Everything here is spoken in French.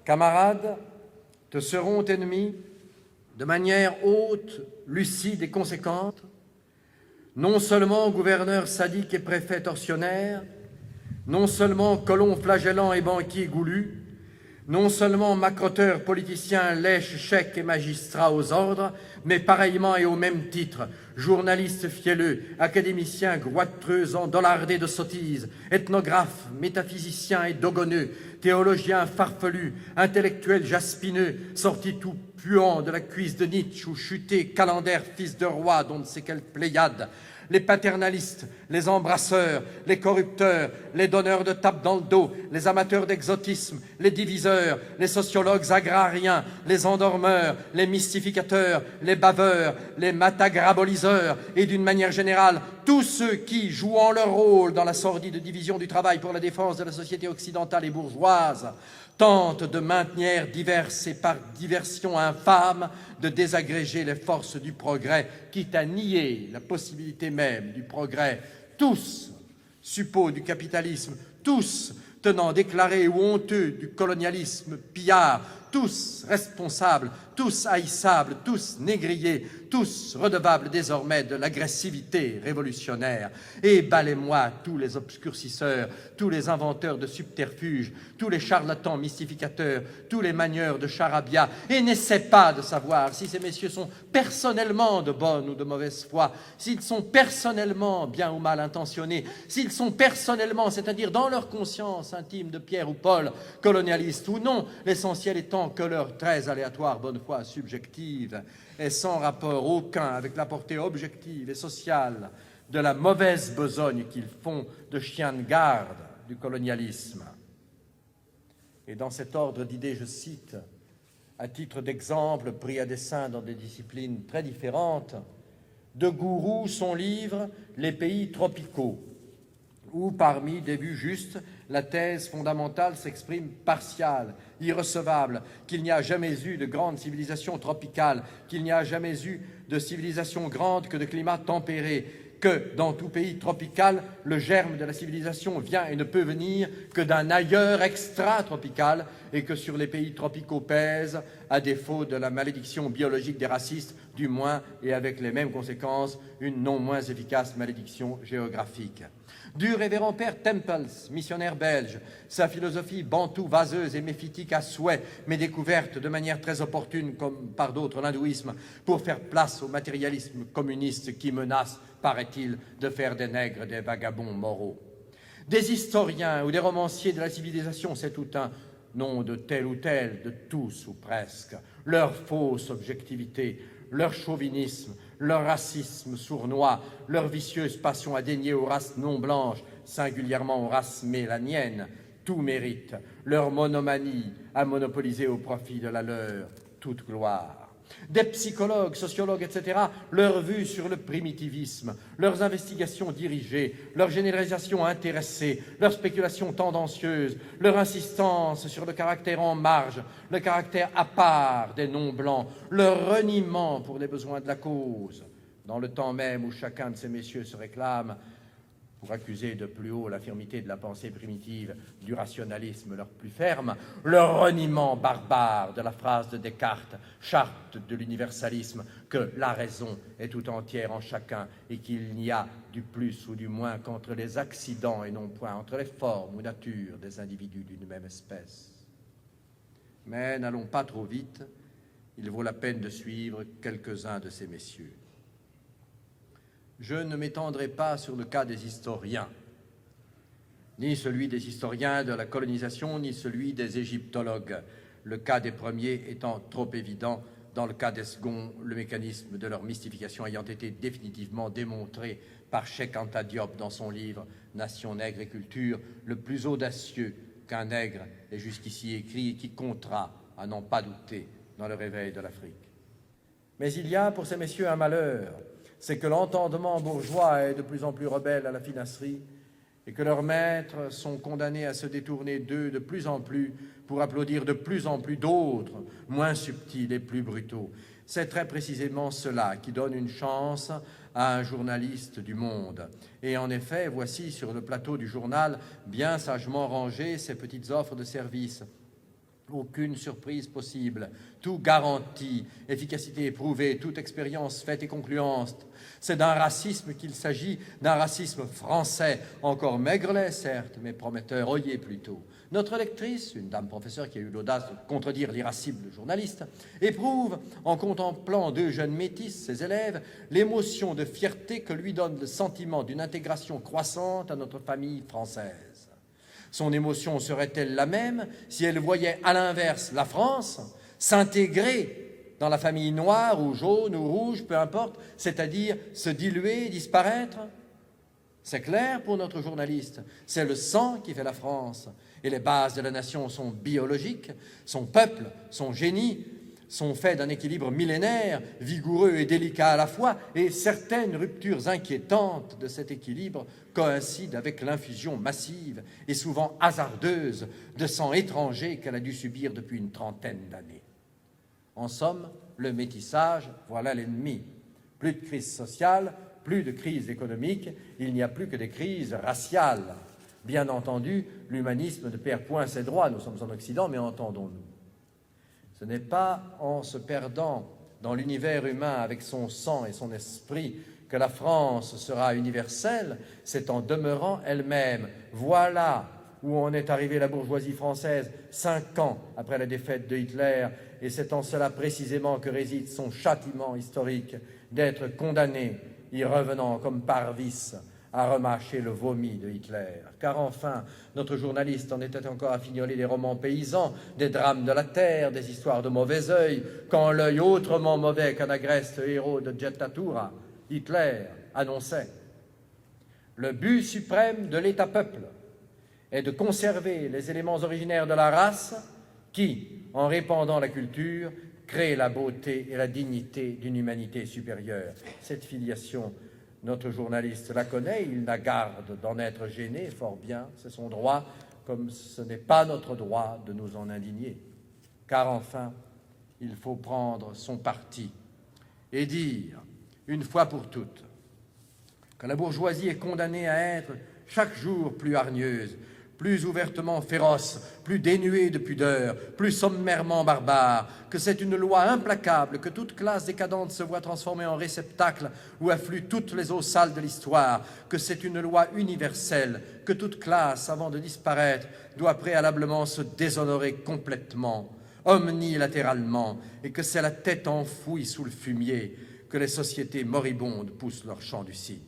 Camarades te seront ennemis de manière haute, lucide et conséquente, non seulement gouverneurs sadiques et préfets tortionnaires, non seulement colons flagellants et banquiers goulus, non seulement macroteurs, politiciens, lèches, chèques et magistrats aux ordres, mais pareillement et au même titre, journalistes fielleux, académiciens goitreux endollardés de sottises, ethnographes, métaphysiciens et dogonneux, théologiens farfelus, intellectuels jaspineux, sortis tout puants de la cuisse de Nietzsche ou chutés calendaires fils de roi d'on ne sait quelle pléiade, les paternalistes, les embrasseurs, les corrupteurs, les donneurs de tapes dans le dos, les amateurs d'exotisme, les diviseurs, les sociologues agrariens, les endormeurs, les mystificateurs, les baveurs, les matagraboliseurs et d'une manière générale, tous ceux qui, jouant leur rôle dans la sordide division du travail pour la défense de la société occidentale et bourgeoise, tentent de maintenir diverses et par diversion infâme de désagréger les forces du progrès, quitte à nier la possibilité même du progrès, tous suppôts du capitalisme, tous tenants déclarés ou honteux du colonialisme pillard, tous responsables, tous haïssables, tous négriers, tous redevables désormais de l'agressivité révolutionnaire. Et balez-moi tous les obscurcisseurs, tous les inventeurs de subterfuges, tous les charlatans mystificateurs, tous les manieurs de charabia, et n'essaie pas de savoir si ces messieurs sont personnellement de bonne ou de mauvaise foi, s'ils sont personnellement bien ou mal intentionnés, s'ils sont personnellement, c'est-à-dire dans leur conscience intime de Pierre ou Paul, colonialistes ou non, l'essentiel étant que leur très aléatoire bonne foi subjective est sans rapport aucun avec la portée objective et sociale de la mauvaise besogne qu'ils font de chiens de garde du colonialisme. Et dans cet ordre d'idées, je cite, à titre d'exemple pris à dessein dans des disciplines très différentes, de Gourou son livre « Les pays tropicaux », où, parmi des vues justes, la thèse fondamentale s'exprime partiale, irrecevable, qu'il n'y a jamais eu de grande civilisation tropicale, qu'il n'y a jamais eu de civilisation grande que de climat tempéré, que dans tout pays tropical, le germe de la civilisation vient et ne peut venir que d'un ailleurs extra-tropical, et que sur les pays tropicaux pèse, à défaut de la malédiction biologique des racistes, du moins, et avec les mêmes conséquences, une non moins efficace malédiction géographique. Du révérend père Temples, missionnaire belge, sa philosophie bantoue vaseuse et méphitique à souhait, mais découverte de manière très opportune, comme par d'autres l'hindouisme, pour faire place au matérialisme communiste qui menace, paraît-il, de faire des nègres des vagabonds moraux. Des historiens ou des romanciers de la civilisation, c'est tout un nom de tel ou tel, de tous ou presque, leur fausse objectivité, leur chauvinisme, leur racisme sournois, leur vicieuse passion à dénier aux races non blanches, singulièrement aux races mélaniennes, tout mérite, leur monomanie à monopoliser au profit de la leur toute gloire. Des psychologues, sociologues, etc., leur vue sur le primitivisme, leurs investigations dirigées, leur généralisation intéressée, leurs spéculations tendancieuses, leur insistance sur le caractère en marge, le caractère à part des non-blancs, leur reniement pour les besoins de la cause, dans le temps même où chacun de ces messieurs se réclame pour accuser de plus haut l'infirmité de la pensée primitive, du rationalisme leur plus ferme, le reniement barbare de la phrase de Descartes, charte de l'universalisme, que la raison est tout entière en chacun et qu'il n'y a du plus ou du moins qu'entre les accidents et non point entre les formes ou natures des individus d'une même espèce. Mais n'allons pas trop vite, il vaut la peine de suivre quelques-uns de ces messieurs. Je ne m'étendrai pas sur le cas des historiens, ni celui des historiens de la colonisation, ni celui des égyptologues, le cas des premiers étant trop évident, dans le cas des seconds, le mécanisme de leur mystification ayant été définitivement démontré par Cheikh Anta Diop dans son livre « Nation, nègre et culture », le plus audacieux qu'un nègre ait jusqu'ici écrit et qui comptera, à n'en pas douter, dans le réveil de l'Afrique. Mais il y a pour ces messieurs un malheur, c'est que l'entendement bourgeois est de plus en plus rebelle à la finasserie et que leurs maîtres sont condamnés à se détourner d'eux de plus en plus pour applaudir de plus en plus d'autres, moins subtils et plus brutaux. C'est très précisément cela qui donne une chance à un journaliste du Monde. Et en effet, voici sur le plateau du journal, bien sagement rangées, ces petites offres de service. Aucune surprise possible, tout garanti, efficacité éprouvée, toute expérience faite et concluante. C'est d'un racisme qu'il s'agit, d'un racisme français, encore maigrelet certes, mais prometteur, oyez plutôt. Notre lectrice, une dame professeure qui a eu l'audace de contredire l'irascible journaliste, éprouve, en contemplant deux jeunes métis, ses élèves, l'émotion de fierté que lui donne le sentiment d'une intégration croissante à notre famille française. Son émotion serait-elle la même si elle voyait à l'inverse la France s'intégrer dans la famille noire ou jaune ou rouge, peu importe, c'est-à-dire se diluer, disparaître? C'est clair pour notre journaliste, c'est le sang qui fait la France. Et les bases de la nation sont biologiques, son peuple, son génie, sont faits d'un équilibre millénaire, vigoureux et délicat à la fois, et certaines ruptures inquiétantes de cet équilibre coïncident avec l'infusion massive et souvent hasardeuse de sang étranger qu'elle a dû subir depuis une trentaine d'années. En somme, le métissage, voilà l'ennemi. Plus de crise sociale, plus de crise économique, il n'y a plus que des crises raciales. Bien entendu, l'humanisme ne perd point ses droits, nous sommes en Occident, mais entendons-nous. Ce n'est pas en se perdant dans l'univers humain avec son sang et son esprit que la France sera universelle, c'est en demeurant elle-même. Voilà où en est arrivée la bourgeoisie française 5 ans après la défaite de Hitler, et c'est en cela précisément que réside son châtiment historique d'être condamnée, y revenant comme par vice, à remâcher le vomi de Hitler. Car enfin, notre journaliste en était encore à fignoler des romans paysans, des drames de la terre, des histoires de mauvais œil, quand l'œil autrement mauvais qu'un agreste héros de Jettatura, Hitler, annonçait « Le but suprême de l'État-peuple est de conserver les éléments originaires de la race qui, en répandant la culture, crée la beauté et la dignité d'une humanité supérieure. » Cette filiation, notre journaliste la connaît, il n'a garde d'en être gêné, fort bien, c'est son droit, comme ce n'est pas notre droit de nous en indigner. Car enfin, il faut prendre son parti et dire, une fois pour toutes, que la bourgeoisie est condamnée à être chaque jour plus hargneuse, plus ouvertement féroce, plus dénuée de pudeur, plus sommairement barbare, que c'est une loi implacable, que toute classe décadente se voit transformée en réceptacle où affluent toutes les eaux sales de l'histoire, que c'est une loi universelle, que toute classe, avant de disparaître, doit préalablement se déshonorer complètement, omnilatéralement, et que c'est la tête enfouie sous le fumier que les sociétés moribondes poussent leur chant du cygne.